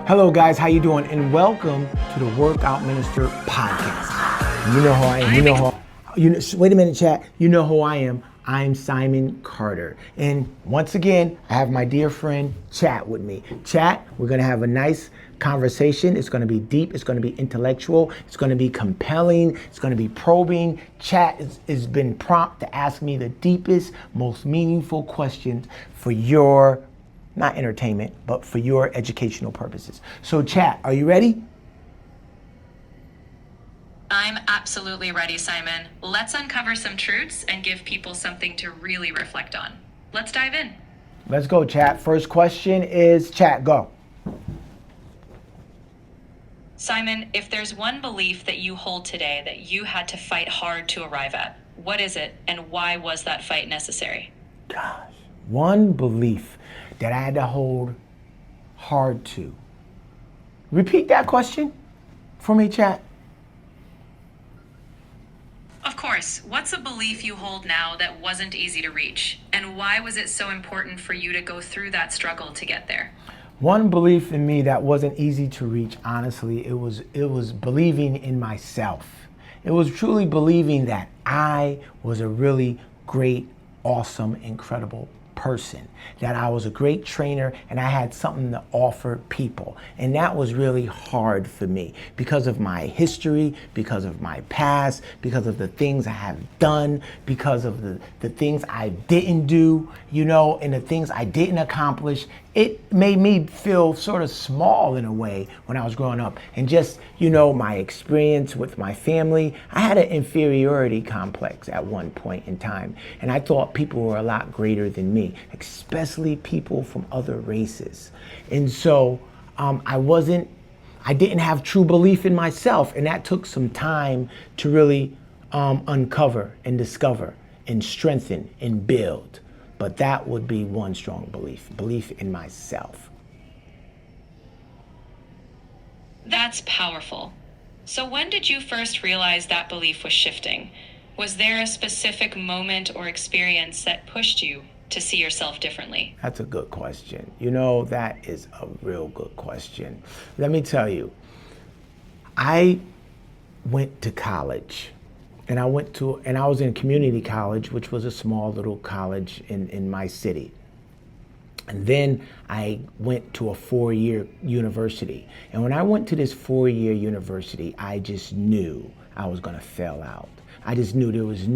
Hello guys, how you doing? And welcome to the Workout Minister podcast. You know who I am. Wait a minute, chat. You know who I am. I'm Simon Carter. And once again, I have my dear friend Chat with me. Chat, we're going to have a nice conversation. It's going to be deep. It's going to be intellectual. It's going to be compelling. It's going to be probing. Chat has been prompt to ask me the deepest, most meaningful questions for your not entertainment, but for your educational purposes. So Chat, are you ready? I'm absolutely ready, Simon. Let's uncover some truths and give people something to really reflect on. Let's dive in. Let's go, Chat. First question is, Chat, go. Simon, if there's one belief that you hold today that you had to fight hard to arrive at, what is it and why was that fight necessary? Gosh, one belief that I had to hold hard to. Repeat that question for me, Chat. Of course. What's a belief you hold now that wasn't easy to reach? And why was it so important for you to go through that struggle to get there? One belief in me that wasn't easy to reach, honestly, it was believing in myself. It was truly believing that I was a really great, awesome, incredible person, that I was a great trainer and I had something to offer people. And that was really hard for me because of my history, because of my past, because of the things I have done, because of the things I didn't do, and the things I didn't accomplish. It made me feel sort of small in a way when I was growing up. And just, my experience with my family, I had an inferiority complex at one point in time. And I thought people were a lot greater than me, especially people from other races. And so I didn't have true belief in myself. And that took some time to really uncover and discover and strengthen and build. But that would be one strong belief in myself. That's powerful. So when did you first realize that belief was shifting? Was there a specific moment or experience that pushed you to see yourself differently? That's a good question. That is a real good question. Let me tell you, I went to college. And I was in community college, which was a small little college in my city. And then I went to a 4-year university. And when I went to this 4-year university, I just knew I was gonna fail out. I just knew there was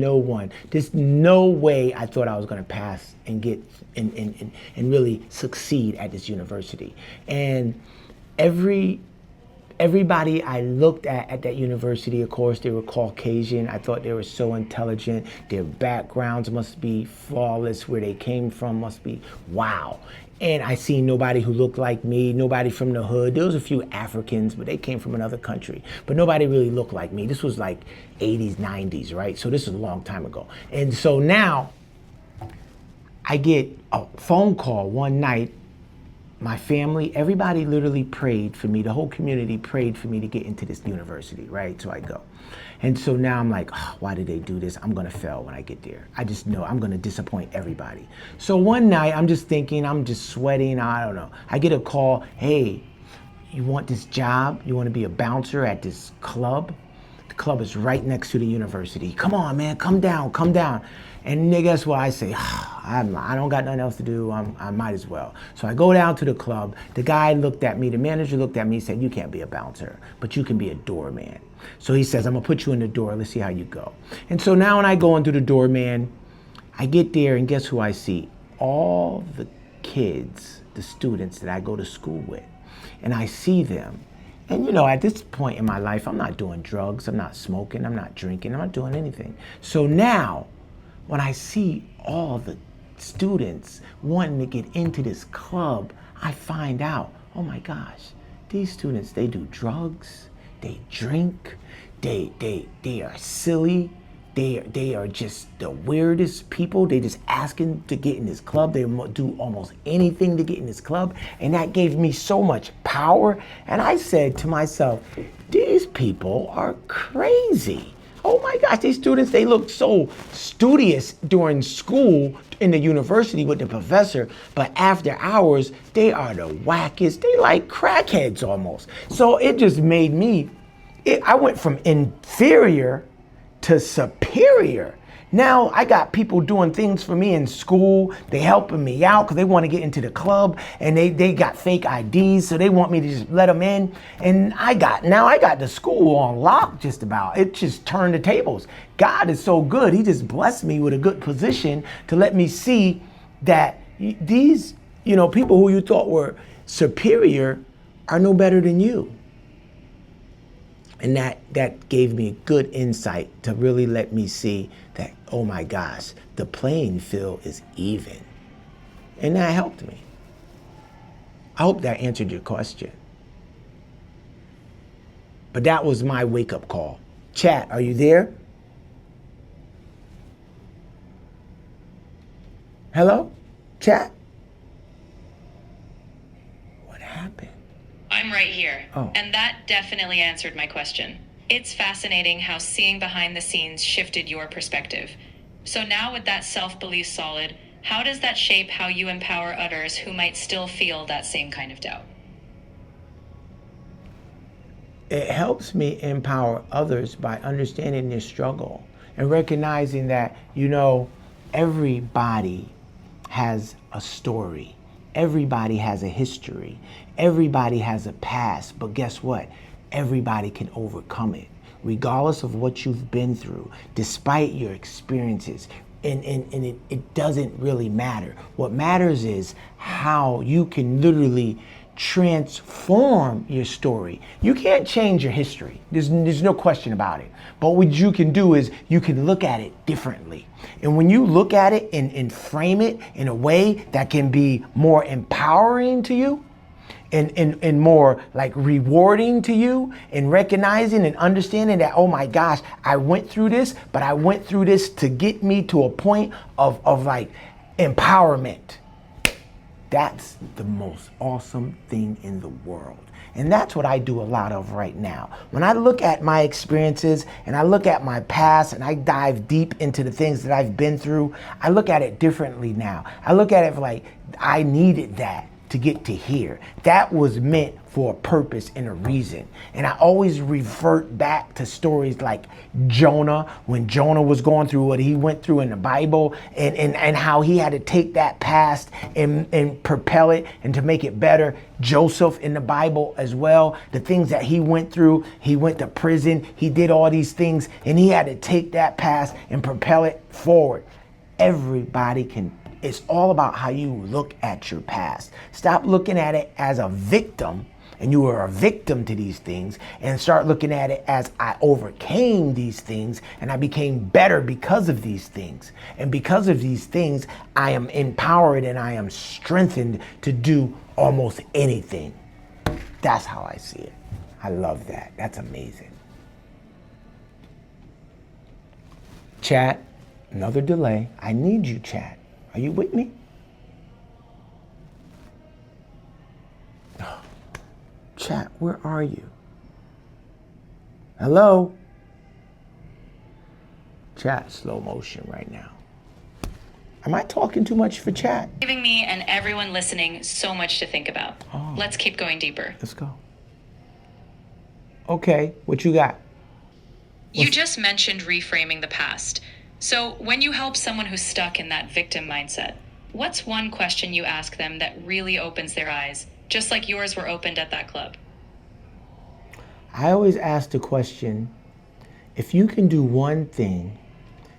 there's no way I thought I was gonna pass and get and really succeed at this university. And everybody I looked at that university, of course, they were Caucasian. I thought they were so intelligent. Their backgrounds must be flawless. Where they came from must be wow. And I seen nobody who looked like me, nobody from the hood. There was a few Africans, but they came from another country. But nobody really looked like me. This was like 80s, 90s, right? So this is a long time ago. And so now I get a phone call one night. My family, everybody literally prayed for me. The whole community prayed for me to get into this university, right? So I go. And so now I'm like, why did they do this? I'm gonna fail when I get there. I just know I'm gonna disappoint everybody. So one night I'm just thinking, I'm just sweating, I don't know. I get a call, hey, you want this job? You wanna be a bouncer at this club? The club is right next to the university. Come on, man, come down. And guess what I say? I don't got nothing else to do. I might as well. So I go down to the club. The guy looked at me, the manager looked at me and said, you can't be a bouncer, but you can be a doorman. So he says, I'm gonna put you in the door. Let's see how you go. And so now when I go into the doorman, I get there and guess who I see? All the kids, the students that I go to school with. And I see them. And at this point in my life, I'm not doing drugs, I'm not smoking, I'm not drinking, I'm not doing anything. So now, when I see all the students wanting to get into this club, I find out, oh my gosh, these students, they do drugs, they drink, they are silly, they are just the weirdest people. They just asking to get in this club. They do almost anything to get in this club. And that gave me so much power. And I said to myself, these people are crazy. Oh my gosh, these students, they look so studious during school in the university with the professor, but after hours, they are the wackest. They like crackheads almost. So it just made me, I went from inferior to superior. Now I got people doing things for me in school. They helping me out because they want to get into the club, and they got fake IDs, so they want me to just let them in. And now I got the school on lock just about. It just turned the tables. God is so good. He just blessed me with a good position to let me see that these, people who you thought were superior are no better than you. And that gave me good insight to really let me see that, oh my gosh, the playing field is even. And that helped me. I hope that answered your question. But that was my wake-up call. Chat, are you there? Hello? Chat? What happened? I'm right here. Oh. And that definitely answered my question. It's fascinating how seeing behind the scenes shifted your perspective. So now with that self-belief solid, how does that shape how you empower others who might still feel that same kind of doubt? It helps me empower others by understanding their struggle and recognizing that, everybody has a story. Everybody has a history. Everybody has a past. But guess what? Everybody can overcome it, regardless of what you've been through, despite your experiences. And it doesn't really matter. What matters is how you can literally transform your story. You can't change your history. There's no question about it. But what you can do is you can look at it differently. And when you look at it and frame it in a way that can be more empowering to you, and more like rewarding to you, and recognizing and understanding that, oh my gosh, I went through this, but I went through this to get me to a point of like empowerment. That's the most awesome thing in the world. And that's what I do a lot of right now. When I look at my experiences and I look at my past and I dive deep into the things that I've been through, I look at it differently now. I look at it like I needed that to get to here. That was meant for a purpose and a reason. And I always revert back to stories like Jonah, when Jonah was going through what he went through in the Bible, and how he had to take that past and propel it and to make it better. Joseph in the Bible as well, the things that he went through, he went to prison, he did all these things, and he had to take that past and propel it forward. Everybody can. It's all about how you look at your past. Stop looking at it as a victim, and you were a victim to these things, and start looking at it as I overcame these things and I became better because of these things. And because of these things, I am empowered and I am strengthened to do almost anything. That's how I see it. I love that. That's amazing. Chat, another delay. I need you, chat. Are you with me? Chat, where are you? Hello? Chat, slow motion right now. Am I talking too much for chat? Giving me and everyone listening so much to think about. Oh. Let's keep going deeper. Let's go. Okay, what you got? You just mentioned reframing the past. So when you help someone who's stuck in that victim mindset, what's one question you ask them that really opens their eyes, just like yours were opened at that club? I always ask the question, if you can do one thing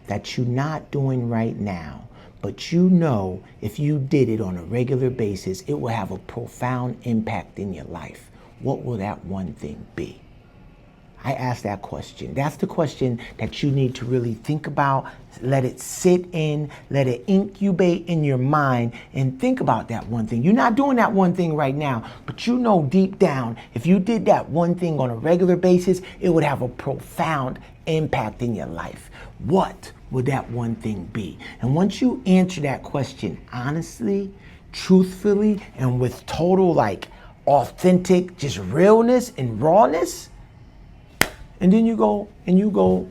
that you're not doing right now, but you know if you did it on a regular basis, it will have a profound impact in your life, what will that one thing be? I ask that question. That's the question that you need to really think about. Let it sit in, let it incubate in your mind, and think about that one thing. You're not doing that one thing right now, but you know deep down, if you did that one thing on a regular basis, it would have a profound impact in your life. What would that one thing be? And once you answer that question honestly, truthfully, and with total authentic, just realness and rawness, and then you go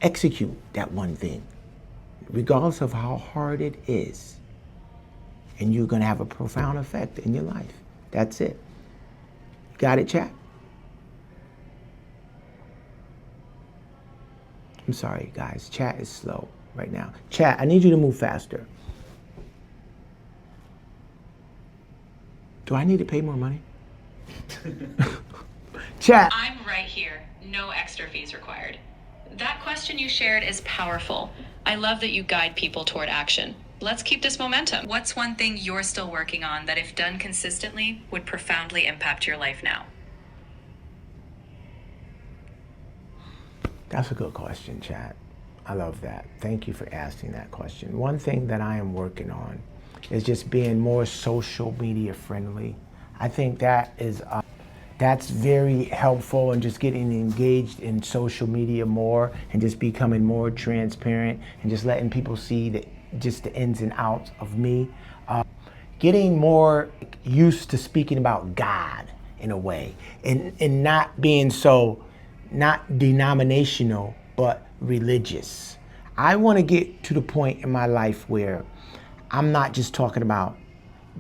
execute that one thing, regardless of how hard it is. And you're going to have a profound effect in your life. That's it. Got it, chat? I'm sorry, guys. Chat is slow right now. Chat, I need you to move faster. Do I need to pay more money? Chat. I'm right here. No extra fees required. That question you shared is powerful. I love that you guide people toward action. Let's keep this momentum. What's one thing you're still working on that, if done consistently, would profoundly impact your life now? That's a good question, chat. I love that. Thank you for asking that question. One thing that I am working on is just being more social media friendly. I think that is that's very helpful, and just getting engaged in social media more and just becoming more transparent and just letting people see just the ins and outs of me. Getting more used to speaking about God in a way, and not being so, not denominational, but religious. I want to get to the point in my life where I'm not just talking about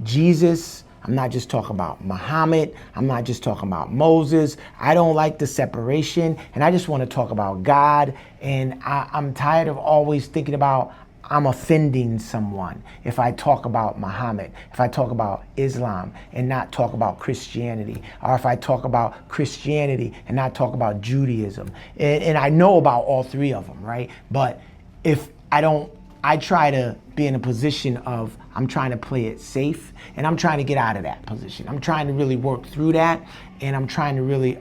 Jesus. I'm not just talking about Muhammad. I'm not just talking about Moses. I don't like the separation, and I just want to talk about God. And I'm tired of always thinking about I'm offending someone if I talk about Muhammad, if I talk about Islam and not talk about Christianity, or if I talk about Christianity and not talk about Judaism. And I know about all three of them, right? But if I don't, I try to be in a position of, I'm trying to play it safe, and I'm trying to get out of that position. I'm trying to really work through that, and I'm trying to really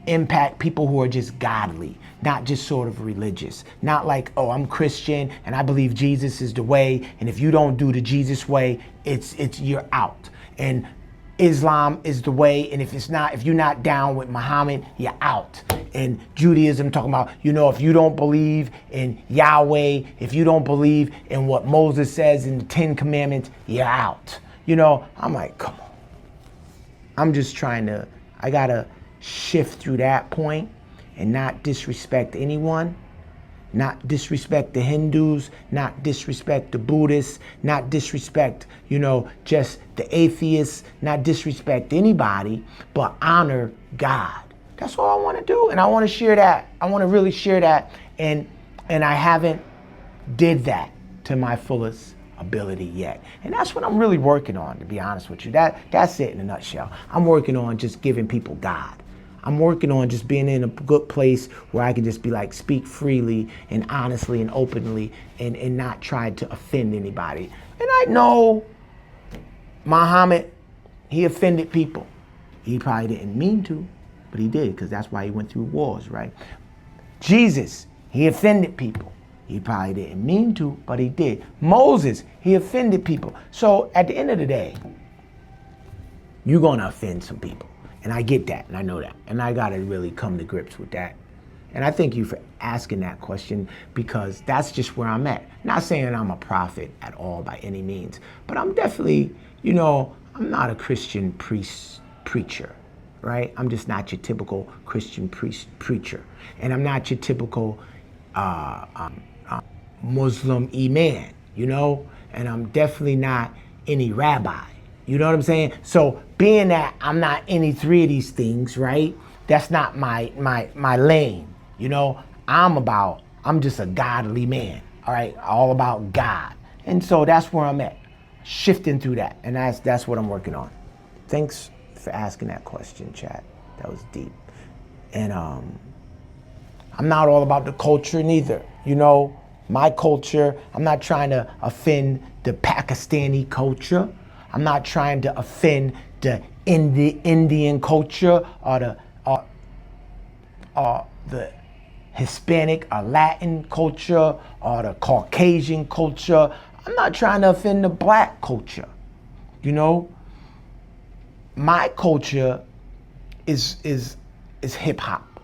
impact people who are just godly, not just sort of religious. Not like, oh, I'm Christian and I believe Jesus is the way, and if you don't do the Jesus way, it's you're out. And Islam is the way, and if you're not down with Muhammad, you're out. And Judaism, talking about, if you don't believe in Yahweh, if you don't believe in what Moses says in the 10 Commandments, you're out. I'm like, come on. I'm just I gotta shift through that point and not disrespect anyone, not disrespect the Hindus, not disrespect the Buddhists, not disrespect, just the atheists, not disrespect anybody, but honor God. That's all I want to do. And I want to share that. I want to really share that. And I haven't did that to my fullest ability yet. And that's what I'm really working on, to be honest with you. That's it in a nutshell. I'm working on just giving people God. I'm working on just being in a good place where I can just be like, speak freely and honestly and openly, and not try to offend anybody. And I know Muhammad, he offended people. He probably didn't mean to, but he did, because that's why he went through wars, right? Jesus, he offended people. He probably didn't mean to, but he did. Moses, he offended people. So at the end of the day, you're going to offend some people. And I get that, and I know that. And I got to really come to grips with that. And I thank you for asking that question, because that's just where I'm at. Not saying I'm a prophet at all by any means, but I'm definitely, I'm not a Christian preacher, right? I'm just not your typical Christian preacher. And I'm not your typical Muslim imam, and I'm definitely not any rabbi. You know what I'm saying? So being that I'm not any three of these things, right? That's not my lane. I'm just a godly man, all right? All about God. And so that's where I'm at, shifting through that. And that's what I'm working on. Thanks for asking that question, chat. That was deep. And I'm not all about the culture neither. My culture, I'm not trying to offend the Pakistani culture. I'm not trying to offend the Indian culture, or the Hispanic or Latin culture, or the Caucasian culture. I'm not trying to offend the black culture. My culture is hip hop.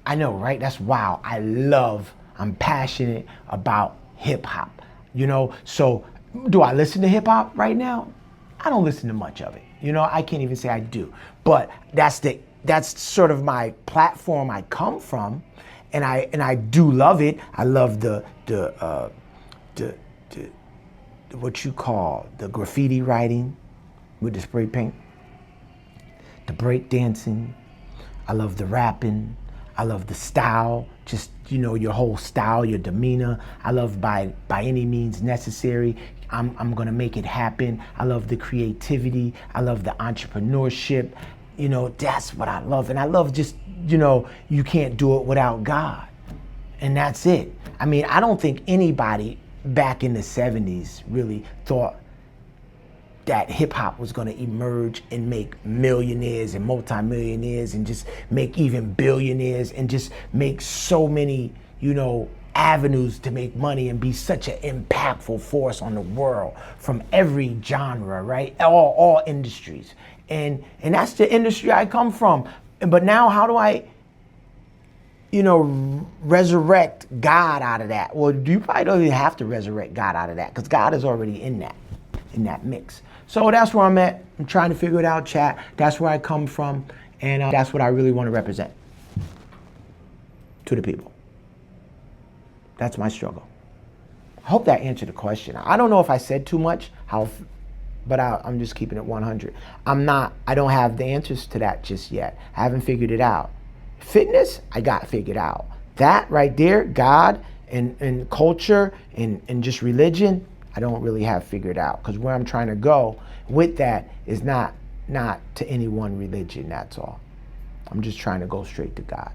I know, right? That's wow. I'm passionate about hip hop. So do I listen to hip hop right now? I don't listen to much of it. I can't even say I do. But that's sort of my platform I come from. I do love it. I love the what you call the graffiti writing with the spray paint, the break dancing. I love the rapping. I love the style, just, your whole style, your demeanor. I love by any means necessary. I'm gonna make it happen. I love the creativity. I love the entrepreneurship. That's what I love. And I love just, you can't do it without God. And that's it. I mean, I don't think anybody back in the 70s really thought that hip hop was going to emerge and make millionaires and multimillionaires and just make even billionaires and just make so many, avenues to make money and be such an impactful force on the world from every genre, right? All industries. And that's the industry I come from. But now how do I, resurrect God out of that? Well, you probably don't even have to resurrect God out of that because God is already in that mix. So that's where I'm at. I'm trying to figure it out, chat. That's where I come from. And that's what I really want to represent to the people. That's my struggle. I hope that answered the question. I don't know if I said too much, but I'm just keeping it 100. I don't have the answers to that just yet. I haven't figured it out. Fitness, I got figured out. That right there, God and culture and just religion, I don't really have figured out, because where I'm trying to go with that is not to any one religion, that's all. I'm just trying to go straight to God.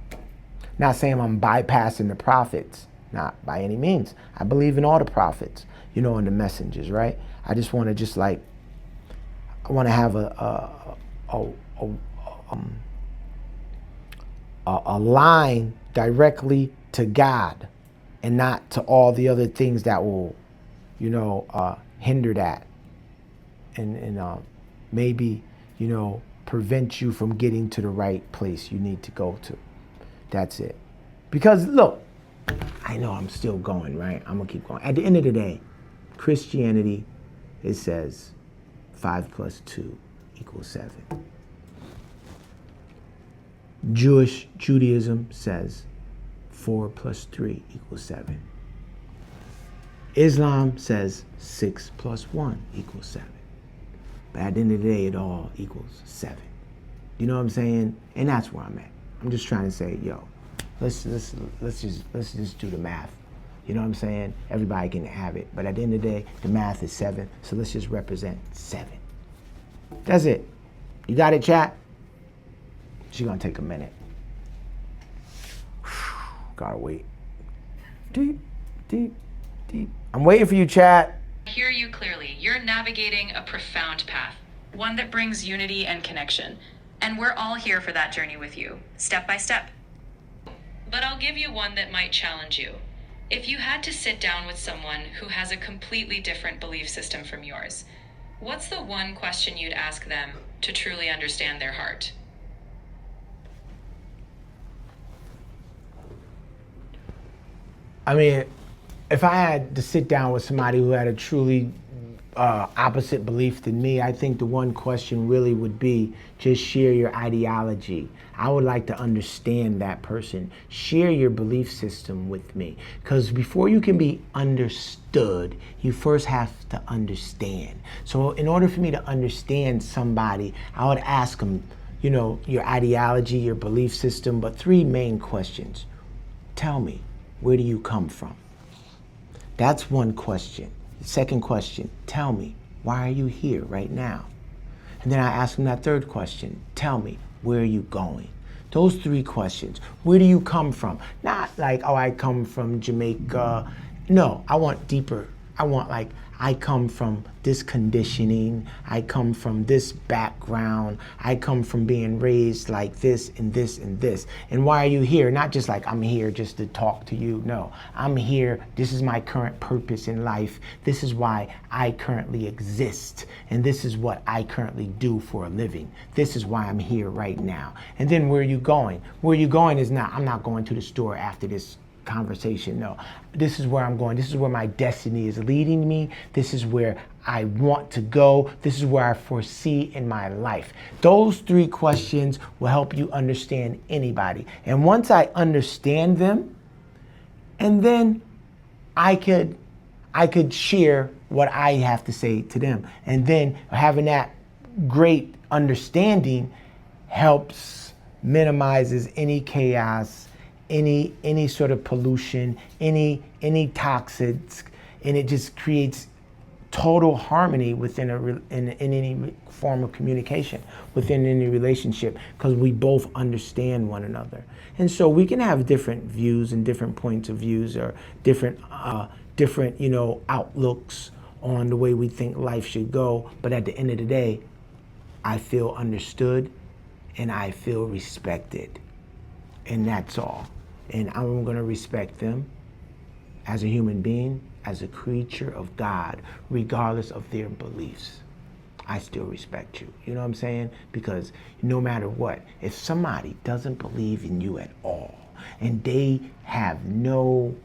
Not saying I'm bypassing the prophets, not by any means. I believe in all the prophets, and the messengers, right? I just want to I want to have a line directly to God and not to all the other things that will, hinder that and maybe, prevent you from getting to the right place you need to go to. That's it. Because look, I know I'm still going, right? I'm gonna keep going. At the end of the day, Christianity, it says 5 + 2 = 7. Judaism says 4 + 3 = 7. Islam says 6 + 1 = 7. But at the end of the day, it all equals 7. You know what I'm saying? And that's where I'm at. I'm just trying to say, let's just do the math. You know what I'm saying? Everybody can have it. But at the end of the day, the math is 7. So let's just represent 7. That's it. You got it, chat? She's gonna take a minute. Gotta wait. Deep, deep, deep. I'm waiting for you, chat. I hear you clearly. You're navigating a profound path, one that brings unity and connection. And we're all here for that journey with you, step by step. But I'll give you one that might challenge you. If you had to sit down with someone who has a completely different belief system from yours, what's the one question you'd ask them to truly understand their heart? I mean, if I had to sit down with somebody who had a truly opposite belief than me, I think the one question really would be, just share your ideology. I would like to understand that person. Share your belief system with me. Because before you can be understood, you first have to understand. So in order for me to understand somebody, I would ask them, your ideology, your belief system, but 3 main questions. Tell me, where do you come from? That's one question. The second question, tell me, why are you here right now? And then I ask them that third question, tell me, where are you going? Those 3 questions. Where do you come from? Not like, I come from Jamaica. No, I want deeper. I want I come from this conditioning. I come from this background. I come from being raised like this and this and this. And why are you here? Not just I'm here just to talk to you. No, I'm here. This is my current purpose in life. This is why I currently exist. And this is what I currently do for a living. This is why I'm here right now. And then where are you going? Where you going is I'm not going to the store after this conversation. No, this is where I'm going. This is where my destiny is leading me. This is where I want to go. This is where I foresee in my life. Those 3 questions will help you understand anybody. And once I understand them, and then I could share what I have to say to them. And then having that great understanding helps minimizes any chaos, any sort of pollution, any toxics, and it just creates total harmony within in any form of communication, within any relationship, because we both understand one another. And so we can have different views and different points of views, or different outlooks on the way we think life should go. But at the end of the day, I feel understood and I feel respected. And that's all. And I'm going to respect them as a human being, as a creature of God, regardless of their beliefs. I still respect you. You know what I'm saying? Because no matter what, if somebody doesn't believe in you at all, and they have no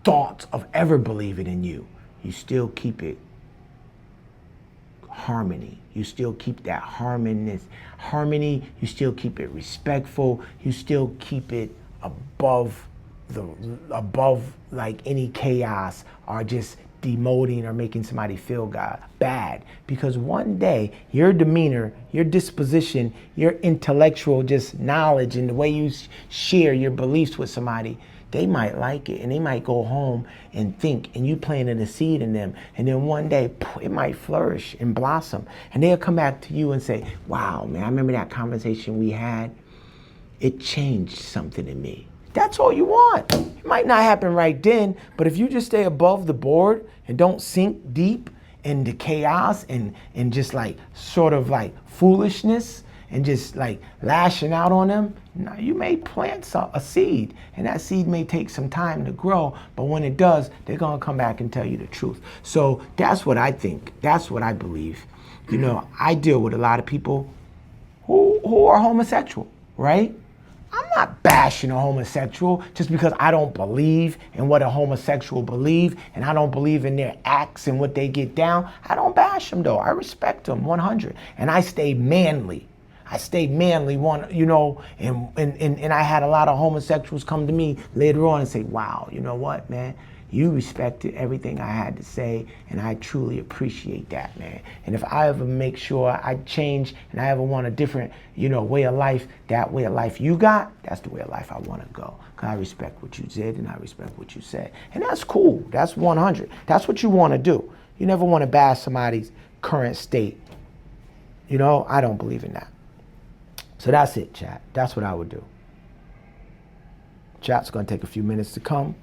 thoughts of ever believing in you, you still keep it harmony. You still keep that harmony. You still keep it respectful. You still keep it above like any chaos or just demoting or making somebody feel bad. Because one day your demeanor, your disposition, your intellectual just knowledge and the way you share your beliefs with somebody, they might like it and they might go home and think, and you planted a seed in them, and then one day it might flourish and blossom, and they'll come back to you and say, wow, man, I remember that conversation we had. It changed something in me. That's all you want. It might not happen right then, but if you just stay above the board and don't sink deep into chaos and just like sort of like foolishness and just like lashing out on them, you may plant a seed, and that seed may take some time to grow, but when it does, they're gonna come back and tell you the truth. So that's what I think. That's what I believe. You know, I deal with a lot of people who are homosexual, right? I'm not bashing a homosexual just because I don't believe in what a homosexual believe, and I don't believe in their acts and what they get down. I don't bash them though. I respect them 100, and I stay manly. I stayed manly, and I had a lot of homosexuals come to me later on and say, wow, you know what, man? You respected everything I had to say, and I truly appreciate that, man. And if I ever make sure I change and I ever want a different, way of life, that way of life you got, that's the way of life I want to go. Because I respect what you did and I respect what you said. And that's cool. That's 100. That's what you want to do. You never want to bash somebody's current state. I don't believe in that. So that's it, chat. That's what I would do. Chat's going to take a few minutes to come,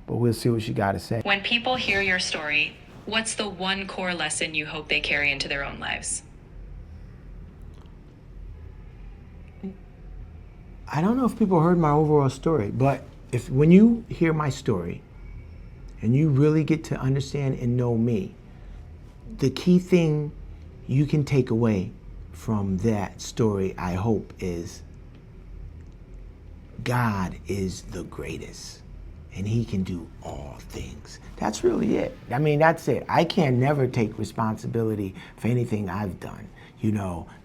but we'll see what you got to say. When people hear your story, what's the one core lesson you hope they carry into their own lives? I don't know if people heard my overall story, but when you hear my story and you really get to understand and know me, the key thing you can take away from that story, I hope, is God is the greatest. And he can do all things. That's really it. I mean, that's it. I can never take responsibility for anything I've done.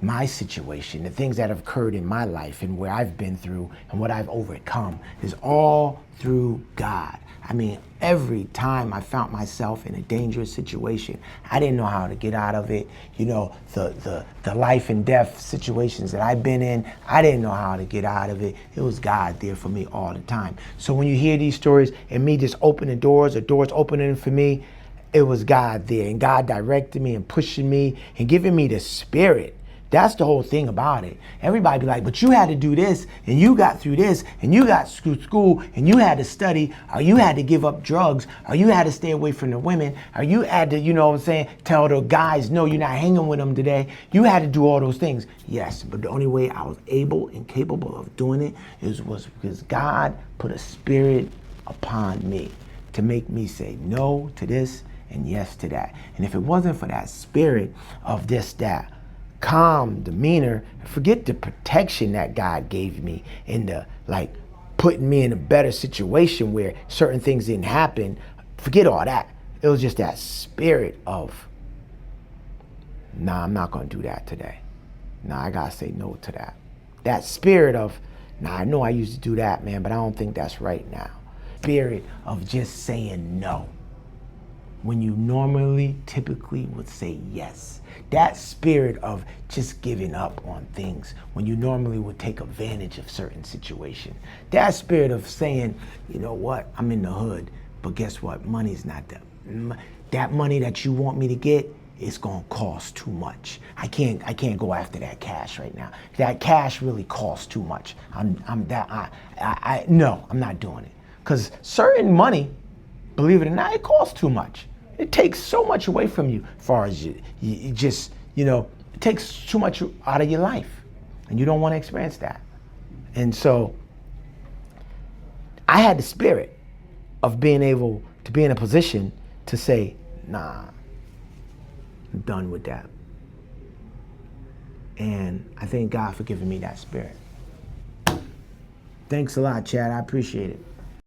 My situation, the things that have occurred in my life and where I've been through and what I've overcome is all through God. I mean, every time I found myself in a dangerous situation, I didn't know how to get out of it. The life and death situations that I've been in, I didn't know how to get out of it. It was God there for me all the time. So when you hear these stories and me just opening doors or doors opening for me, it was God there, and God directed me and pushing me and giving me the spirit. That's the whole thing about it. Everybody be like, but you had to do this, and you got through this, and you got through school, and you had to study, or you had to give up drugs, or you had to stay away from the women, or you had to, tell the guys, no, you're not hanging with them today. You had to do all those things. Yes, but the only way I was able and capable of doing it was because God put a spirit upon me to make me say no to this and yes to that. And if it wasn't for that spirit of that calm demeanor, forget the protection that God gave me and the putting me in a better situation where certain things didn't happen. Forget all that. It was just that spirit of, nah, I'm not gonna do that today. Nah, I gotta say no to that. That spirit of, nah, I know I used to do that, man, but I don't think that's right now. Spirit of just saying no when you normally, typically would say yes. That spirit of just giving up on things when you normally would take advantage of certain situation. That spirit of saying, you know what, I'm in the hood, but guess what, money's not that money that you want me to get, it's gonna cost too much. I can't go after that cash right now. That cash really costs too much. No, I'm not doing it. Because certain money, believe it or not, it costs too much. It takes so much away from you as far as you just, it takes too much out of your life. And you don't want to experience that. And so I had the spirit of being able to be in a position to say, nah, I'm done with that. And I thank God for giving me that spirit. Thanks a lot, Chad. I appreciate it.